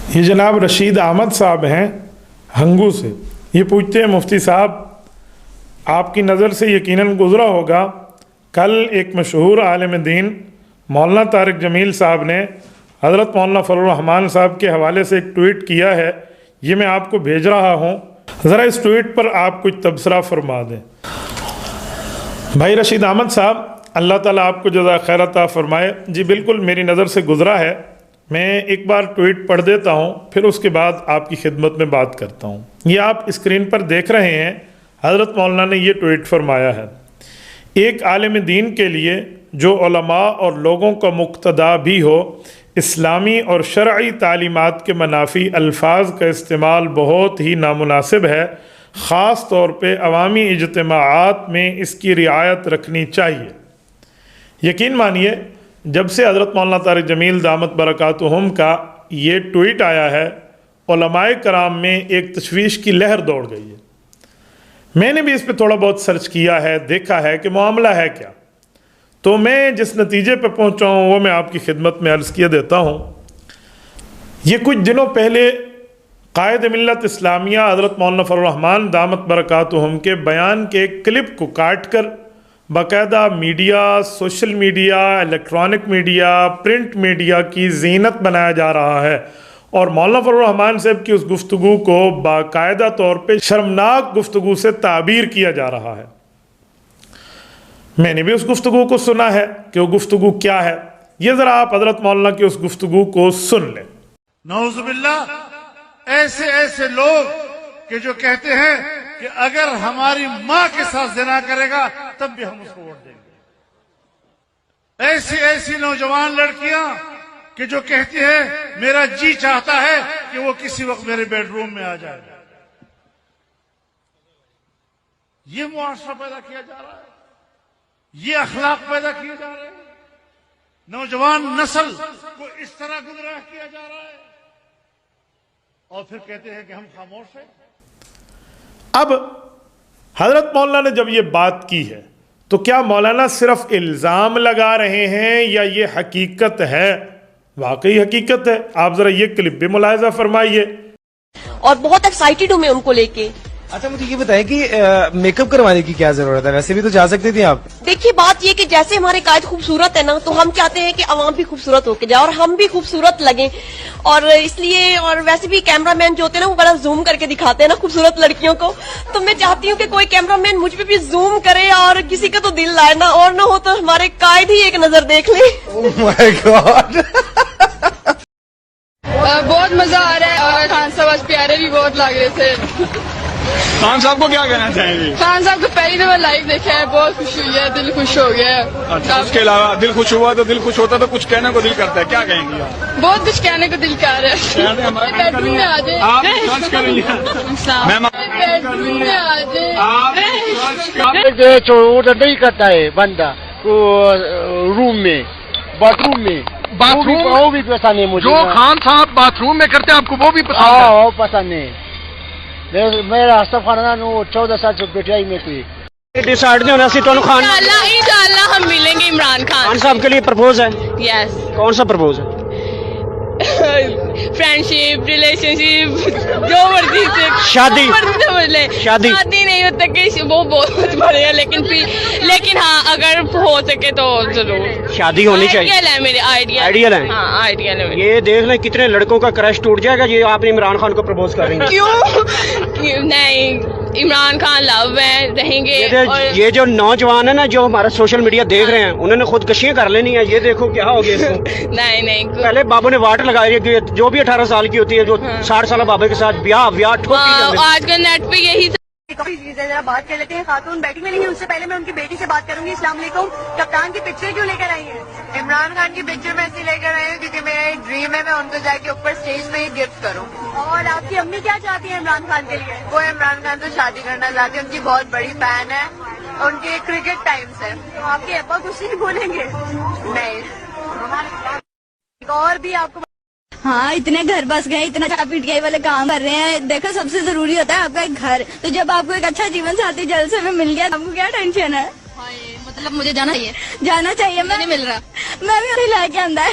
یہ جناب رشید احمد صاحب ہیں ہنگو سے. یہ پوچھتے ہیں مفتی صاحب آپ کی نظر سے یقیناً گزرا ہوگا کل ایک مشہور عالم دین مولانا طارق جمیل صاحب نے حضرت مولانا فضل الرحمان صاحب کے حوالے سے ایک ٹویٹ کیا ہے. یہ میں آپ کو بھیج رہا ہوں, ذرا اس ٹویٹ پر آپ کچھ تبصرہ فرما دیں. بھائی رشید احمد صاحب, اللہ تعالیٰ آپ کو جزائے خیر عطا فرمائے. جی بالکل میری نظر سے گزرا ہے. میں ایک بار ٹویٹ پڑھ دیتا ہوں, پھر اس کے بعد آپ کی خدمت میں بات کرتا ہوں. یہ آپ اسکرین پر دیکھ رہے ہیں, حضرت مولانا نے یہ ٹویٹ فرمایا ہے. ایک عالم دین کے لیے جو علماء اور لوگوں کا مقتدا بھی ہو, اسلامی اور شرعی تعلیمات کے منافی الفاظ کا استعمال بہت ہی نامناسب ہے. خاص طور پہ عوامی اجتماعات میں اس کی رعایت رکھنی چاہیے. یقین مانیے جب سے حضرت مولانا طارق جمیل دامت برکاتہم کا یہ ٹویٹ آیا ہے, علماء کرام میں ایک تشویش کی لہر دوڑ گئی ہے. میں نے بھی اس پہ تھوڑا بہت سرچ کیا ہے, دیکھا ہے کہ معاملہ ہے کیا. تو میں جس نتیجے پہ پہنچا ہوں وہ میں آپ کی خدمت میں عرض کیے دیتا ہوں. یہ کچھ دنوں پہلے قائد ملت اسلامیہ حضرت مولانا فضل الرحمان دامت برکاتہم کے بیان کے ایک کلپ کو کاٹ کر باقاعدہ media, social media, electronic media, print media کی زینت بنایا جا رہا ہے, اور مولانا فضل الرحمان صاحب کی اس گفتگو کو باقاعدہ طور پہ شرمناک گفتگو سے تعبیر کیا جا رہا ہے. میں نے بھی اس گفتگو کو سنا ہے کہ وہ گفتگو کیا ہے. یہ ذرا آپ حضرت مولانا کی اس گفتگو کو سن لیں. نعوذ باللہ, ایسے لوگ کہ جو کہتے ہیں کہ اگر ہماری ماں کے ساتھ زنا کرے گا تب بھی ہم اس کو ووٹ دیں گے. ایسی نوجوان لڑکیاں کہ جو کہتی ہیں میرا جی چاہتا ہے کہ وہ کسی وقت میرے بیڈ روم میں آ جائے. یہ معاشرہ پیدا کیا جا رہا ہے, یہ اخلاق پیدا کیے جا رہے ہیں. نوجوان نسل کو اس طرح گمراہ کیا جا رہا ہے, اور پھر کہتے ہیں کہ ہم خاموش ہیں. اب حضرت مولانا نے جب یہ بات کی ہے تو کیا مولانا صرف الزام لگا رہے ہیں یا یہ حقیقت ہے؟ واقعی حقیقت ہے. آپ ذرا یہ کلپ بھی ملاحظہ فرمائیے. اور بہت ایکسائٹیڈ ہوں میں ان کو لے کے. اچھا مجھے یہ بتائیں کہ میک اپ کروانے کی کیا ضرورت ہے؟ ویسے بھی تو جا سکتی تھی آپ. دیکھیے بات یہ کہ جیسے ہمارے قائد خوبصورت ہے نا, تو ہم چاہتے ہیں کہ عوام بھی خوبصورت ہو کے جائے اور ہم بھی خوبصورت لگیں, اور اس لیے, اور ویسے بھی کیمرہ مین جو ہوتے ہیں نا وہ بڑا زوم کر کے دکھاتے ہیں نا خوبصورت لڑکیوں کو, تو میں چاہتی ہوں کہ کوئی کیمرہ مین مجھ پہ بھی زوم کرے اور کسی کا تو دل لائے نا, اور نہ ہو تو ہمارے قائد ہی ایک نظر دیکھ لیں. اوہ مائی گاڈ. بہت مزہ آ رہا ہے, اور خان صاحب آج پیارے بھی بہت لگ رہے تھے. خان صاحب کو کیا کہنا چاہیں گے؟ خان صاحب کو پہلی دفعہ لائیو دیکھا ہے, بہت خوشی ہوئی ہے, دل خوش ہو گیا ہے. اچھا, اس کے علاوہ دل خوش ہوا تو دل خوش ہوتا تو کچھ کہنے کو دل کرتا ہے, کیا کہیں گے آپ؟ بہت کچھ کہنے کو دل کر رہا ہے. بیڈ روم میں آ جائے, آپ سرچ کر رہی ہیں. بیڈ روم میں آ جائے. آرڈر نہیں کرتا ہے بندہ روم میں, باتھ روم میں. وہ بھی پسند ہے مجھے. جو خان صاحب باتھ روم میں کرتے ہیں آپ کو وہ بھی پسند ہے؟ وہ پسند ہے. میرا سب خاندان 14 سال سے بیٹھائی میں کوئی ڈیسائڈ نہیں ہونا سی تو خان. انشاءاللہ ہم ملیں گے عمران خان صاحب کے لیے پرپوز ہے. یس. کون سا پرپوز ہے؟ فرینڈشپ, ریلیشن شپ, جو مرضی سے. شادی نہیں ہوتا کہ وہ بہت بڑے ہیں, لیکن ہاں اگر ہو سکے تو ضرور شادی ہونی چاہیے. آئیڈیل ہے میرے, آئیڈیل ہے. ہاں آئیڈیل ہے. یہ دیکھ لیں کتنے لڑکوں کا کرش ٹوٹ جائے گا یہ آپ نے عمران خان کو پرپوز کر رہی ہیں. کیوں نہیں, عمران خان لو ہے, رہیں گے. یہ جو نوجوان ہے نا جو ہمارا سوشل میڈیا دیکھ رہے ہیں انہوں نے خودکشیاں کر لینی ہے. یہ دیکھو کیا ہو گیا. نہیں پہلے بابو نے واٹ لگائی, جو بھی 18 سال کی ہوتی ہے جو 60 سالہ بابے کے ساتھ بیاہ آج کل نیٹ پہ یہی ذرا بات کر لیتے ہیں. خاتون بیٹھی میں نہیں, اس سے پہلے میں ان کی بیٹی سے بات کروں گی. السلام علیکم. کپتان کی پکچر کیوں لے کر آئی ہیں؟ عمران خان کی پکچر میں ایسے لے کر آئی ہوں کیونکہ میرا ایک ڈریم ہے میں ان کو جا کے اوپر اسٹیج پہ ہی گفٹ کروں. اور آپ کی امی کیا چاہتی ہیں عمران خان کے لیے؟ وہ عمران خان سے شادی کرنا چاہتی ہے, ان کی بہت بڑی فین ہے, ان کے کرکٹ ٹائم سے. آپ کے ابا کچھ نہیں بولیں گے؟ نہیں. اور بھی آپ کو ہاں اتنے گھر بس گئے, اتنا چا پیٹ گئے والے کام کر رہے ہیں. دیکھو سب سے ضروری ہوتا ہے آپ کا ایک گھر, تو جب آپ کو ایک اچھا جیون ساتھی جلد سے میں مل گیا آپ کو کیا ٹینشن ہے؟ مطلب مجھے جانا چاہیے. جانا چاہیے. میں مل رہا, میں بھی لا کے آندا ہے.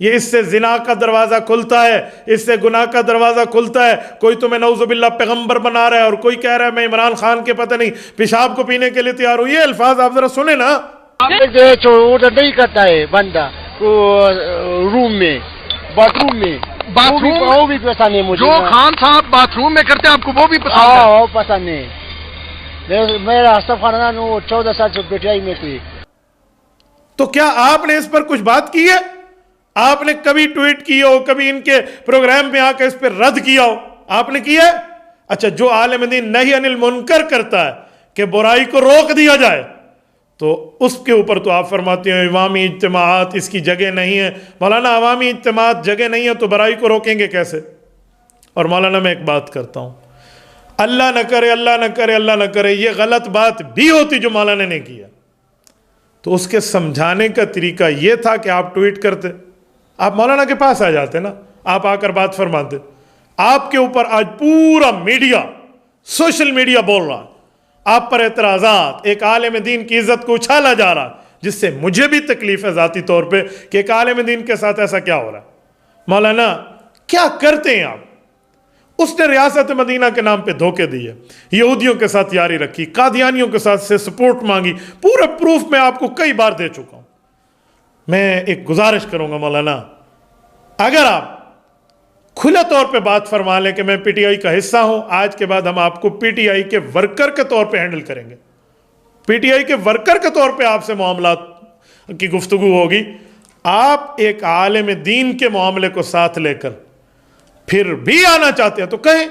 یہ اس سے زنا کا دروازہ کھلتا ہے، اس سے گناہ کا دروازہ کھلتا ہے. کوئی تمہیں نعوذ باللہ پیغمبر بنا رہا ہے اور کوئی کہہ رہا ہے میں عمران خان کے پتہ نہیں پیشاب کو پینے کے لیے تیار ہوں. یہ الفاظ آپ ذرا سنیں نا. آرڈر نہیں کرتا ہے بندہ روم میں، باتھ روم میں، وہ بھی پسند نہیں مجھے. جو خان صاحب باتھ روم میں کرتے ہیں آپ کو وہ بھی پسند ہے؟ وہ پسند نہیں. میرا اشرف خاندان 14 سال سے بیٹھائی میں کوئی. تو کیا آپ نے اس پر کچھ بات کی ہے؟ آپ نے کبھی ٹویٹ کی ہو، کبھی ان کے پروگرام میں آ کے اس پر رد کیا ہو؟ آپ نے کیا ہے؟ اچھا، جو عالم دین نہی عن المنکر کرتا ہے کہ برائی کو روک دیا جائے، تو اس کے اوپر تو آپ فرماتے ہیں عوامی اجتماعات اس کی جگہ نہیں ہے. مولانا عوامی اجتماعات جگہ نہیں ہے تو برائی کو روکیں گے کیسے؟ اور مولانا میں ایک بات کرتا ہوں، اللہ نہ کرے اللہ نہ کرے اللہ نہ کرے یہ غلط بات بھی ہوتی جو مولانا نے کیا، تو اس کے سمجھانے کا طریقہ یہ تھا کہ آپ ٹویٹ کرتے، آپ مولانا کے پاس آ جاتے نا، آپ آ کر بات فرماتے. آپ کے اوپر آج پورا میڈیا، سوشل میڈیا بول رہا ہے، آپ پر اعتراضات، ایک عالم دین کی عزت کو اچھالا جا رہا ہے، جس سے مجھے بھی تکلیف ہے ذاتی طور پہ کہ ایک عالم دین کے ساتھ ایسا کیا ہو رہا ہے. مولانا کیا کرتے ہیں آپ؟ اس نے ریاست مدینہ کے نام پہ دھوکے دیے، یہودیوں کے ساتھ یاری رکھی، قادیانیوں کے ساتھ سے سپورٹ مانگی، پورے پروف میں آپ کو کئی بار دے چکا ہوں. میں ایک گزارش کروں گا مولانا، اگر آپ کھلے طور پہ بات فرما لیں کہ میں پی ٹی آئی کا حصہ ہوں، آج کے بعد ہم آپ کو پی ٹی آئی کے ورکر کے طور پہ ہینڈل کریں گے. پی ٹی آئی کے ورکر کے طور پہ آپ سے معاملات کی گفتگو ہوگی. آپ ایک عالم دین کے معاملے کو ساتھ لے کر پھر بھی آنا چاہتے ہیں تو کہیں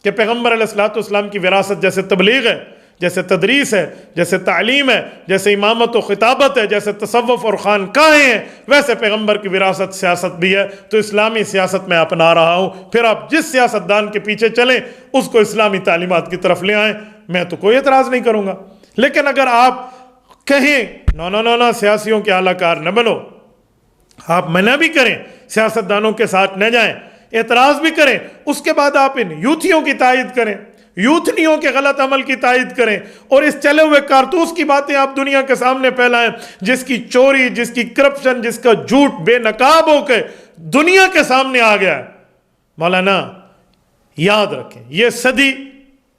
کہ پیغمبر علیہ الصلوۃ والسلام کی وراثت جیسے تبلیغ ہے، جیسے تدریس ہے، جیسے تعلیم ہے، جیسے امامت و خطابت ہے، جیسے تصوف اور خانقاہیں ہیں، ویسے پیغمبر کی وراثت سیاست بھی ہے. تو اسلامی سیاست میں اپنا رہا ہوں، پھر آپ جس سیاستدان کے پیچھے چلیں اس کو اسلامی تعلیمات کی طرف لے آئیں، میں تو کوئی اعتراض نہیں کروں گا. لیکن اگر آپ کہیں نو سیاسیوں کے اعلی کار نہ بنو، آپ منع بھی کریں، سیاستدانوں کے ساتھ نہ جائیں، اعتراض بھی کریں، اس کے بعد آپ ان یوتھیوں کی تائید کریں، یوتھنیوں کے غلط عمل کی تائید کریں، اور اس چلے ہوئے کارتوس کی باتیں آپ دنیا کے سامنے پھیلائیں، جس کی چوری، جس کی کرپشن، جس کا جھوٹ بے نقاب ہو کے دنیا کے سامنے آ گیا ہے. مولانا یاد رکھیں، یہ صدی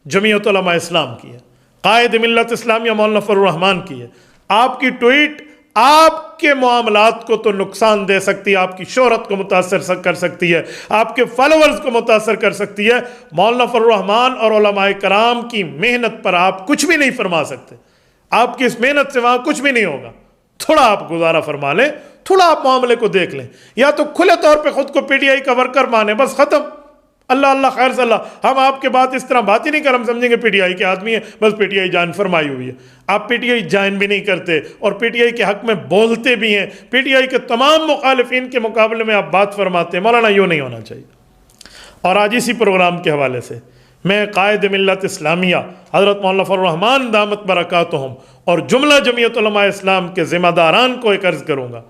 جمعیت علماء اسلام کی ہے، قائد ملت اسلامیہ مولانا فضل الرحمان کی ہے. آپ کی ٹویٹ آپ کے معاملات کو تو نقصان دے سکتی ہے، آپ کی شہرت کو متاثر کر سکتی ہے، آپ کے فالوورز کو متاثر کر سکتی ہے. مولانا فضل الرحمان اور علماء کرام کی محنت پر آپ کچھ بھی نہیں فرما سکتے. آپ کی اس محنت سے وہاں کچھ بھی نہیں ہوگا. تھوڑا آپ گزارا فرما لیں، تھوڑا آپ معاملے کو دیکھ لیں، یا تو کھلے طور پہ خود کو پی ٹی آئی کا ورکر مانیں، بس ختم. اللہ اللہ خیر صلی اللہ. ہم آپ کے بات اس طرح بات ہی نہیں کر، ہم سمجھیں گے پی ٹی آئی کے آدمی ہیں، بس پی ٹی آئی جان فرمائی ہوئی ہے. آپ پی ٹی آئی جائن بھی نہیں کرتے اور پی ٹی آئی کے حق میں بولتے بھی ہیں، پی ٹی آئی کے تمام مخالفین کے مقابلے میں آپ بات فرماتے ہیں. مولانا یوں نہیں ہونا چاہیے. اور آج اسی پروگرام کے حوالے سے میں قائد ملت اسلامیہ حضرت مولانا فضل الرحمان دامت برکاتہم اور جملہ جمعیت علماء اسلام کے ذمہ داران کو ایک عرض کروں گا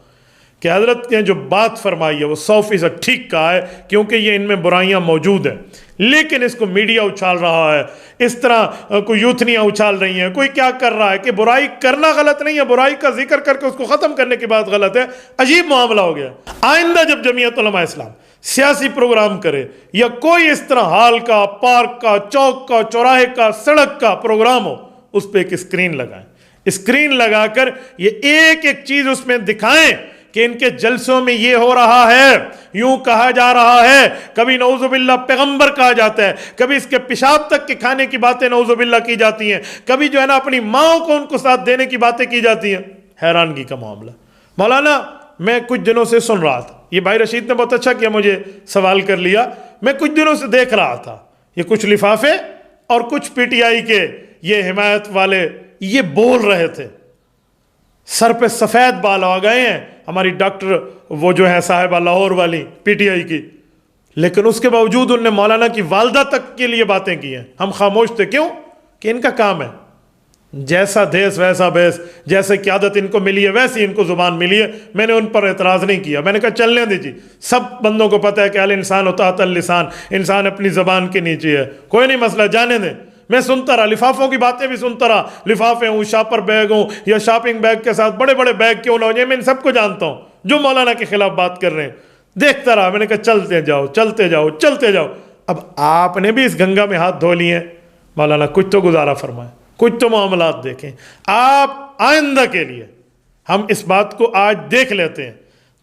کہ حضرت نے جو بات فرمائی ہے وہ 100% ٹھیک کہا ہے، کیونکہ یہ ان میں برائیاں موجود ہیں، لیکن اس کو میڈیا اچھال رہا ہے، اس طرح کوئی یوتھنیاں اچھال رہی ہیں، کوئی کیا کر رہا ہے کہ برائی کرنا غلط نہیں ہے، برائی کا ذکر کر کے اس کو ختم کرنے کی بات غلط ہے. عجیب معاملہ ہو گیا. آئندہ جب جمعیت علماء اسلام سیاسی پروگرام کرے یا کوئی اس طرح ہال کا، پارک کا، چوک کا، چوراہے کا، سڑک کا پروگرام ہو، اس پہ ایک اسکرین لگائیں. اسکرین لگا کر یہ ایک ایک چیز اس میں دکھائیں کہ ان کے جلسوں میں یہ ہو رہا ہے، یوں کہا جا رہا ہے، کبھی نعوذ باللہ پیغمبر کہا جاتا ہے، کبھی اس کے پیشاب تک کے کھانے کی باتیں نعوذ باللہ کی جاتی ہیں، کبھی جو ہے نا اپنی ماں کو ان کو ساتھ دینے کی باتیں کی جاتی ہیں. حیرانگی کا معاملہ. مولانا میں کچھ دنوں سے سن رہا تھا، یہ بھائی رشید نے بہت اچھا کیا مجھے سوال کر لیا، میں کچھ دنوں سے دیکھ رہا تھا یہ کچھ لفافے اور کچھ پی ٹی آئی کے یہ حمایت والے یہ بول رہے تھے، سر پہ سفید بال آ گئے ہیں ہماری ڈاکٹر وہ جو ہے صاحبہ لاہور والی پی ٹی آئی کی، لیکن اس کے باوجود ان نے مولانا کی والدہ تک کے لیے باتیں کی ہیں. ہم خاموش تھے، کیوں؟ کہ ان کا کام ہے، جیسا دیس ویسا بیس، جیسے قیادت ان کو ملی ہے ویسی ان کو زبان ملی ہے. میں نے ان پر اعتراض نہیں کیا، میں نے کہا چلنے دیجیے، سب بندوں کو پتہ ہے کہ الانسان تحت اللسان، انسان اپنی زبان کے نیچے ہے، کوئی نہیں مسئلہ، جانے دیں. میں سنتا رہا، لفافوں کی باتیں بھی سنتا رہا، لفافے ہوں، شاپر بیگ ہوں یا شاپنگ بیگ کے ساتھ بڑے بڑے بیگ کیوں نہ ہو، یہ میں ان سب کو جانتا ہوں. جو مولانا کے خلاف بات کر رہے ہیں، دیکھتا رہا. میں نے کہا چلتے جاؤ چلتے جاؤ چلتے جاؤ. اب آپ نے بھی اس گنگا میں ہاتھ دھو لیے ہیں. مولانا کچھ تو گزارا فرمائیں، کچھ تو معاملات دیکھیں. آپ آئندہ کے لیے ہم اس بات کو آج دیکھ لیتے ہیں.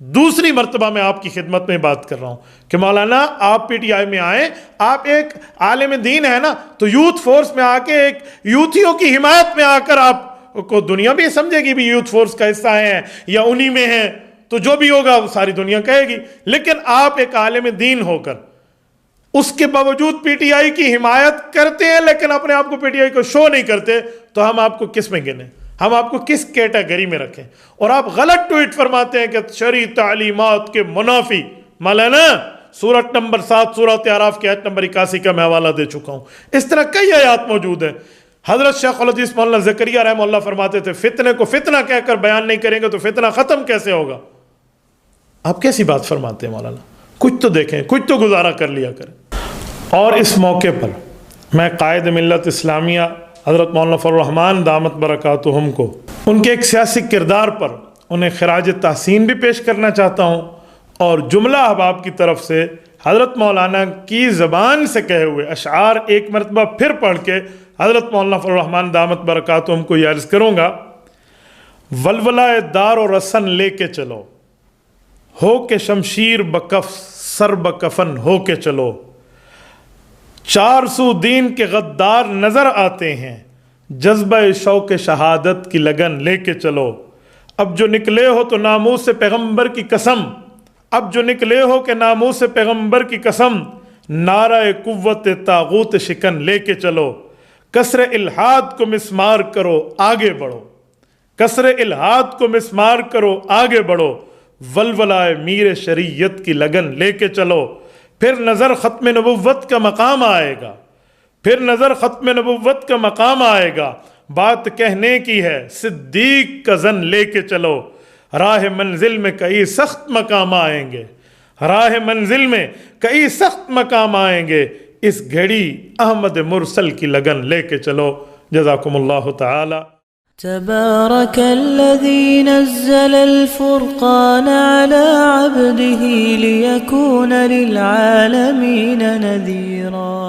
دوسری مرتبہ میں آپ کی خدمت میں بات کر رہا ہوں کہ مولانا آپ پی ٹی آئی میں آئیں، آپ ایک عالم دین ہے نا، تو یوتھ فورس میں آ کے ایک یوتھیوں کی حمایت میں آ کر آپ کو دنیا بھی سمجھے گی بھی یوتھ فورس کا حصہ ہیں یا انہی میں ہیں، تو جو بھی ہوگا وہ ساری دنیا کہے گی. لیکن آپ ایک عالم دین ہو کر اس کے باوجود پی ٹی آئی کی حمایت کرتے ہیں لیکن اپنے آپ کو پی ٹی آئی کو شو نہیں کرتے، تو ہم آپ کو کس میں گنیں؟ ہم آپ کو کس کیٹیگری میں رکھیں؟ اور آپ غلط ٹویٹ فرماتے ہیں کہ شرعی تعلیمات کے منافی. مولانا سورت نمبر 7 سورۃ اعراف کی آیت نمبر 81 کا میں حوالہ دے چکا ہوں. اس طرح کئی آیات موجود ہیں. حضرت شیخ الحدیث مولانا زکریہ رحمہ اللہ فرماتے تھے فتنے کو فتنہ کہہ کر بیان نہیں کریں گے تو فتنہ ختم کیسے ہوگا؟ آپ کیسی بات فرماتے ہیں مولانا؟ کچھ تو دیکھیں، کچھ تو گزارا کر لیا کریں. اور اس موقع پر میں قائد ملت اسلامیہ حضرت مولانا فضل الرحمان دامت برکاتہم کو ان کے ایک سیاسی کردار پر انہیں خراج تحسین بھی پیش کرنا چاہتا ہوں، اور جملہ احباب کی طرف سے حضرت مولانا کی زبان سے کہے ہوئے اشعار ایک مرتبہ پھر پڑھ کے حضرت مولانا فضل الرحمان دامت برکاتہم کو یہ عرض کروں گا. ولولہ دار و رسن لے کے چلو، ہو کے شمشیر بکف سر بکفن ہو کے چلو. 400 دین کے غدار نظر آتے ہیں، جذبہ شوق شہادت کی لگن لے کے چلو. اب جو نکلے ہو تو ناموس سے پیغمبر کی قسم، اب جو نکلے ہو کہ ناموس سے پیغمبر کی قسم، نعرہ قوت طاغوت شکن لے کے چلو. کسر الحاد کو مسمار کرو آگے بڑھو، کسر الحاد کو مسمار کرو آگے بڑھو. ولولائے میر شریعت کی لگن لے کے چلو. پھر نظر ختم نبوت کا مقام آئے گا، پھر نظر ختم نبوت کا مقام آئے گا. بات کہنے کی ہے صدیق کا زن لے کے چلو. راہ منزل میں کئی سخت مقام آئیں گے، راہ منزل میں کئی سخت مقام آئیں گے. اس گھڑی احمد مرسل کی لگن لے کے چلو. جزاکم اللہ تعالی. تبارك الذي نزل الفرقان على عبده ليكون للعالمين نذيرا.